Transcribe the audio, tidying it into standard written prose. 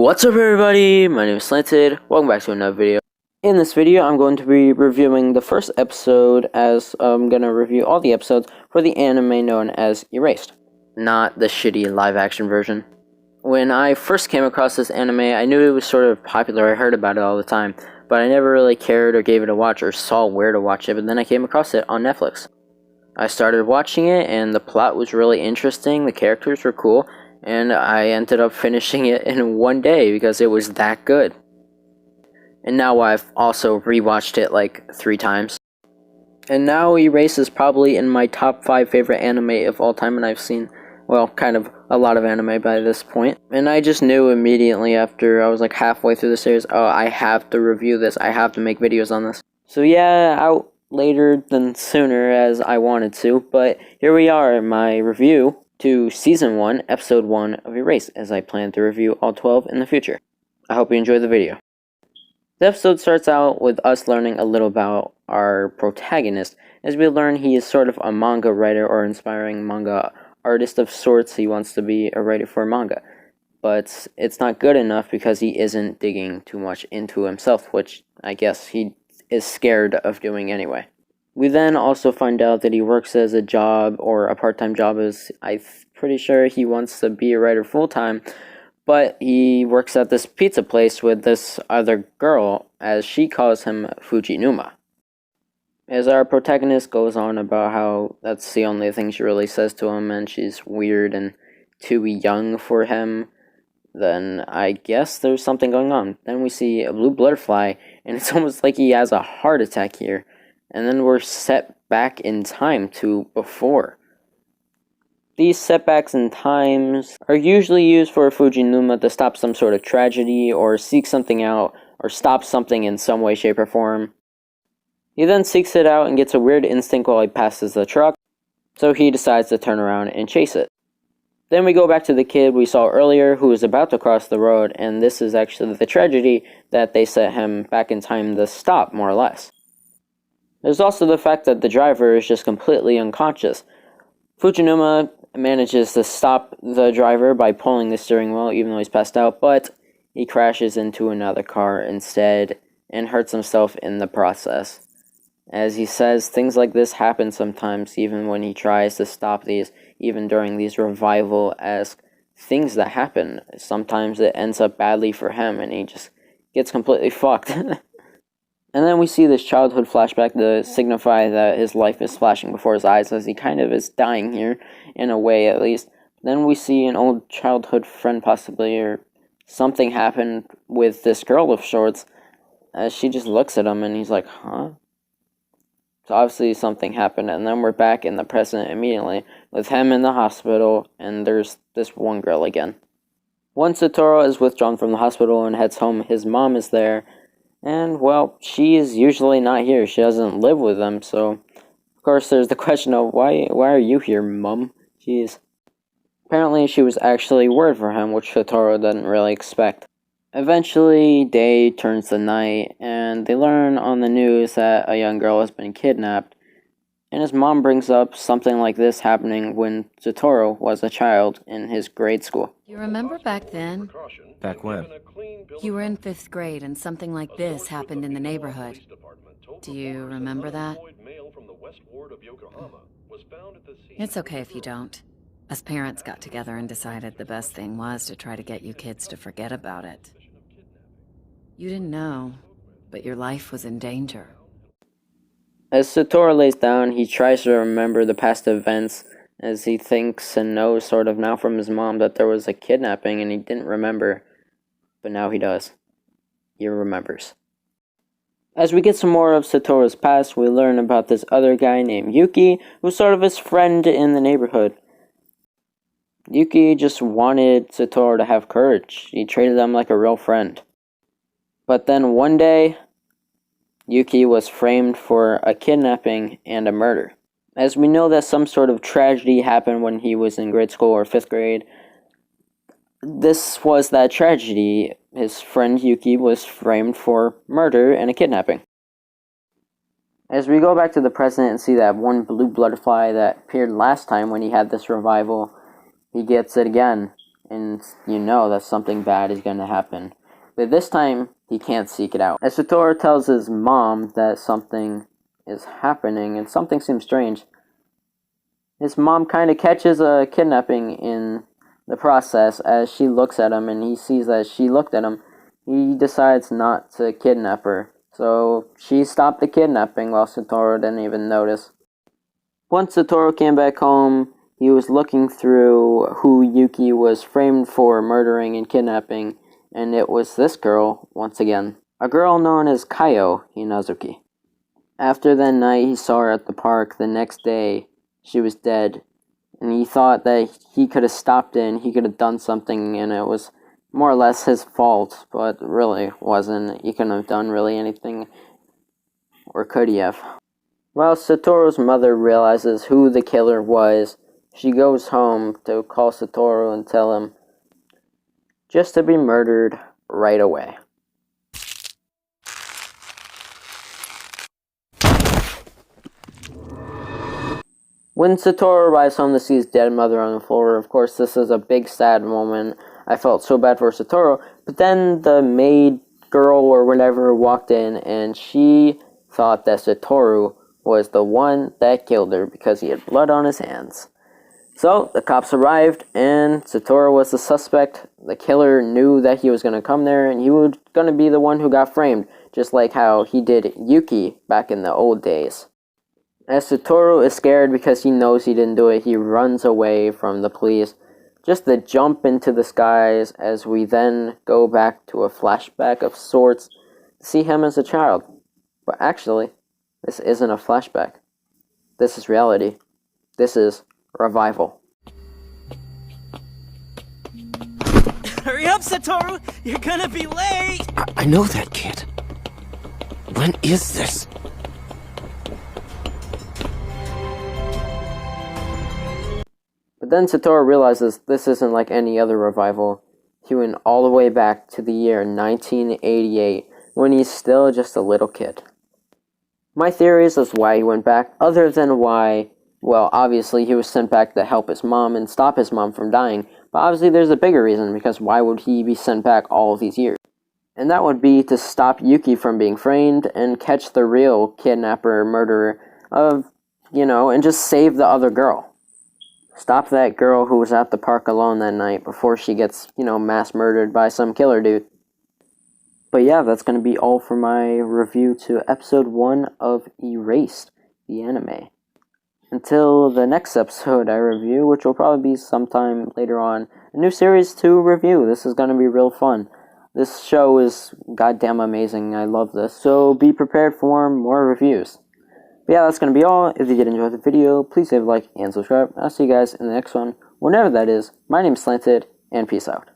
What's up everybody, my name is Slanted, welcome back to another video. In this video, I'm going to be reviewing the first episode, as I'm going to review all the episodes for the anime known as Erased. Not the shitty live action version. When I first came across this anime, I knew it was sort of popular, I heard about it all the time, but I never really cared or gave it a watch or saw where to watch it, but then I came across it on Netflix. I started watching it and the plot was really interesting, the characters were cool, and I ended up finishing it in one day because it was that good. And now I've also rewatched it like 3 times. And now Erased is probably in my top 5 favorite anime of all time, and I've seen, well, kind of a lot of anime by this point. And I just knew immediately after I was like halfway through the series, oh, I have to review this, I have to make videos on this. So yeah, out later than sooner as I wanted to, but here we are, my review to Season 1, Episode 1 of Erased, as I plan to review all 12 in the future. I hope you enjoy the video. The episode starts out with us learning a little about our protagonist, as we learn he is sort of a manga writer or inspiring manga artist of sorts. He wants to be a writer for manga, but it's not good enough because he isn't digging too much into himself, which I guess he is scared of doing anyway. We then also find out that he works as a job, or a part-time job, as I'm pretty sure he wants to be a writer full-time, but he works at this pizza place with this other girl, as she calls him Fujinuma. As our protagonist goes on about how that's the only thing she really says to him, and she's weird and too young for him, then I guess there's something going on. Then we see a blue butterfly, and it's almost like he has a heart attack here. And then we're set back in time to before. These setbacks in times are usually used for Fujinuma to stop some sort of tragedy, or seek something out, or stop something in some way, shape, or form. He then seeks it out and gets a weird instinct while he passes the truck, so he decides to turn around and chase it. Then we go back to the kid we saw earlier who is about to cross the road, and this is actually the tragedy that they set him back in time to stop, more or less. There's also the fact that the driver is just completely unconscious. Fujinuma manages to stop the driver by pulling the steering wheel even though he's passed out, but he crashes into another car instead and hurts himself in the process. As he says, things like this happen sometimes even when he tries to stop these, even during these revival-esque things that happen. Sometimes it ends up badly for him and he just gets completely fucked. And then we see this childhood flashback to signify that his life is flashing before his eyes, as he kind of is dying here, in a way at least. Then we see an old childhood friend possibly, or something happened with this girl of sorts, as she just looks at him and he's like, huh? So obviously something happened, and then we're back in the present immediately, with him in the hospital, and there's this one girl again. Once Satoru is withdrawn from the hospital and heads home, his mom is there. And, well, she is usually not here. She doesn't live with them, so of course there's the question of, why are you here, Mum? Jeez. Apparently she was actually worried for him, which Satoru didn't really expect. Eventually, day turns to night, and they learn on the news that a young girl has been kidnapped, and his mom brings up something like this happening when Satoru was a child in his grade school. You remember back then? Back when? You were in 5th grade and something like this happened in the neighborhood. Do you remember that? It's okay if you don't. Us parents got together and decided the best thing was to try to get you kids to forget about it. You didn't know, but your life was in danger. As Satoru lays down, he tries to remember the past events, as he thinks and knows sort of now from his mom that there was a kidnapping and he didn't remember, but now he does. He remembers. As we get some more of Satoru's past, we learn about this other guy named Yuki, who's sort of his friend in the neighborhood. Yuki just wanted Satoru to have courage. He treated him like a real friend. But then one day, Yuki was framed for a kidnapping and a murder. As we know that some sort of tragedy happened when he was in grade school or 5th grade, this was that tragedy. His friend Yuki was framed for murder and a kidnapping. As we go back to the present and see that one blue butterfly that appeared last time when he had this revival, he gets it again, and you know that something bad is going to happen. But this time, he can't seek it out. As Satoru tells his mom that something is happening and something seems strange, his mom kind of catches a kidnapping in the process. As she looks at him and he sees that she looked at him, he decides not to kidnap her. So she stopped the kidnapping while Satoru didn't even notice. Once Satoru came back home, he was looking through who Yuki was framed for murdering and kidnapping, and it was this girl, once again. A girl known as Kaio Inazuki. After that night he saw her at the park, the next day she was dead, and he thought that he could have stopped it and he could have done something, and it was more or less his fault, but really wasn't. He couldn't have done really anything, or could he have? While Satoru's mother realizes who the killer was, she goes home to call Satoru and tell him just to be murdered right away. When Satoru arrives home to see his dead mother on the floor, of course this is a big sad moment. I felt so bad for Satoru, but then the maid girl or whatever walked in and she thought that Satoru was the one that killed her because he had blood on his hands. So the cops arrived and Satoru was the suspect. The killer knew that he was going to come there and he was going to be the one who got framed, just like how he did Yuki back in the old days. As Satoru is scared because he knows he didn't do it, he runs away from the police, just to jump into the skies, as we then go back to a flashback of sorts to see him as a child. But actually, this isn't a flashback. This is reality. This is revival. Hurry up, Satoru! You're gonna be late! I know that kid. When is this? But then Satoru realizes this isn't like any other revival. He went all the way back to the year 1988, when he's still just a little kid. My theories as why he went back, other than why, well, obviously he was sent back to help his mom and stop his mom from dying, but obviously there's a bigger reason, because why would he be sent back all of these years? And that would be to stop Yuki from being framed and catch the real kidnapper, murderer of, and just save the other girl. Stop that girl who was at the park alone that night before she gets, mass murdered by some killer dude. But yeah, that's going to be all for my review to episode 1 of Erased, the anime. Until the next episode I review, which will probably be sometime later on, a new series to review. This is going to be real fun. This show is goddamn amazing. I love this. So be prepared for more reviews. But yeah, that's going to be all. If you did enjoy the video, please leave a like and subscribe. I'll see you guys in the next one, whenever that is. My name is Slanted, and peace out.